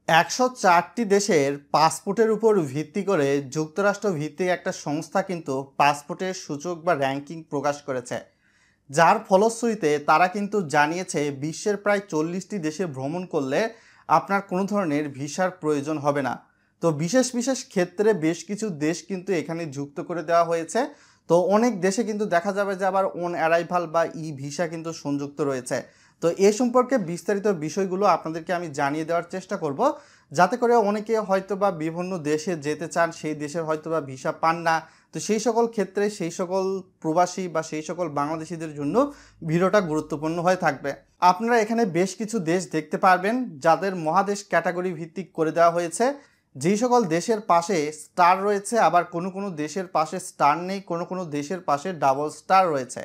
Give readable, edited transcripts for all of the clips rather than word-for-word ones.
104টি দেশের পাসপোর্টের উপর ভিত্তি করে যুক্তরাষ্ট্র ভিত্তিক একটা সংস্থা কিন্তু পাসপোর্টের সূচক বা র্যাঙ্কিং প্রকাশ করেছে, যার ফলশ্রুতিতে তারা কিন্তু জানিয়েছে বিশ্বের প্রায় 40টি দেশে ভ্রমণ করলে আপনার কোনো ধরনের ভিসার প্রয়োজন হবে না। তো বিশেষ বিশেষ ক্ষেত্রে বেশ কিছু দেশ কিন্তু এখানে যুক্ত করে দেওয়া হয়েছে। তো অনেক দেশে কিন্তু দেখা যাবে যে আবার অন অ্যারাইভাল বা ই ভিসা কিন্তু সংযুক্ত রয়েছে। তো এ সম্পর্কে বিস্তারিত বিষয়গুলো আপনাদেরকে আমি জানিয়ে দেওয়ার চেষ্টা করব, যাতে করে অনেকে হয়তো বা বিভিন্ন দেশে যেতে চান, সেই দেশের হয়তো বা ভিসা পান না। তো সেই সকল ক্ষেত্রে সেই সকল প্রবাসী বা সেই সকল বাংলাদেশিদের জন্য ভিডিওটা গুরুত্বপূর্ণ হয়ে থাকবে। আপনারা এখানে বেশ কিছু দেশ দেখতে পারবেন যাদের মহাদেশ ক্যাটাগরি ভিত্তিক করে দেওয়া হয়েছে। যেই সকল দেশের পাশে স্টার রয়েছে, আবার কোনো কোনো দেশের পাশে স্টার নেই, কোনো কোনো দেশের পাশে ডাবল স্টার রয়েছে।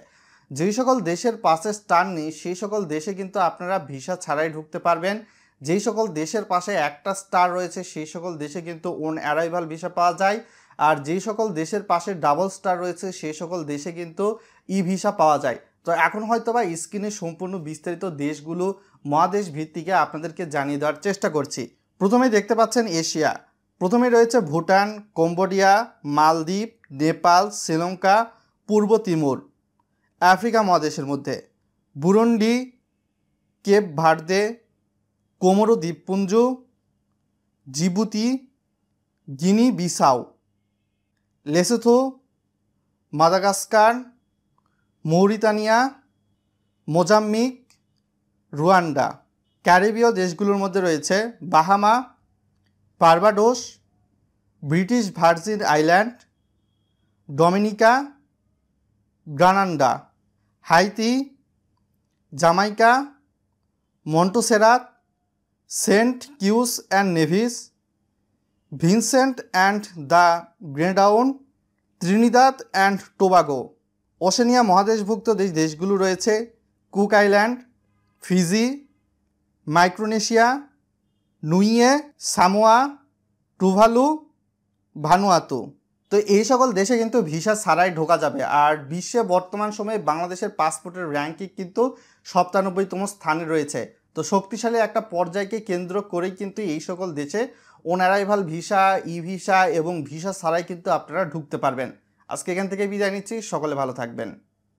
যেই সকল দেশের পাশে স্টার নেই সেই সকল দেশে কিন্তু আপনারা ভিসা ছাড়াই ঢুকতে পারবেন। যেই সকল দেশের পাশে একটা স্টার রয়েছে সেই সকল দেশে কিন্তু অন অ্যারাইভাল ভিসা পাওয়া যায়। আর যেই সকল দেশের পাশে ডাবল স্টার রয়েছে সেই সকল দেশে কিন্তু ই ভিসা পাওয়া যায়। তো এখন হয়তো বা স্ক্রিনে সম্পূর্ণ বিস্তারিত দেশগুলো মহাদেশ ভিত্তিকে আপনাদেরকে জানিয়ে দেওয়ার চেষ্টা করছি। প্রথমেই দেখতে পাচ্ছেন এশিয়া। প্রথমে রয়েছে ভুটান, কম্বোডিয়া, মালদ্বীপ, নেপাল, শ্রীলঙ্কা, পূর্ব তিমুর। আফ্রিকা মহাদেশের মধ্যে বুরুন্ডি, কেপ ভার্দে, কোমোরো দ্বীপপুঞ্জ, Djibouti, Guinea Bissau, Lesotho, Madagascar, Mauritania, Mozambique, Rwanda. ক্যারিবীয় দেশগুলোর মধ্যে রয়েছে Bahamas, Barbados, British Virgin Island, Dominica, Grenada, Haiti, Jamaica, Montserrat, Saint Kitts and Nevis, Vincent and the Grenadines, Trinidad and Tobago. Oceania মহাদেশভুক্ত দেশগুলো রয়েছে Cook Island, Fiji, Micronesia, Niue, Samoa, Tuvalu, Vanuatu. তো এই সকল দেশে কিন্তু ভিসা ছাড়াই ঢোকা যাবে। আর বিশ্বে বর্তমান সময়ে বাংলাদেশের পাসপোর্টের র্যাঙ্কিং কিন্তু 97তম স্থানে রয়েছে। তো শক্তিশালী একটা পর্যায়কে কেন্দ্র করেই কিন্তু এই সকল দেশে on arrival visa, E visa এবং ভিসা ছাড়াই কিন্তু আপনারা ঢুকতে পারবেন। আজকে এখান থেকে বিদায় নিচ্ছি, সকলে ভালো থাকবেন।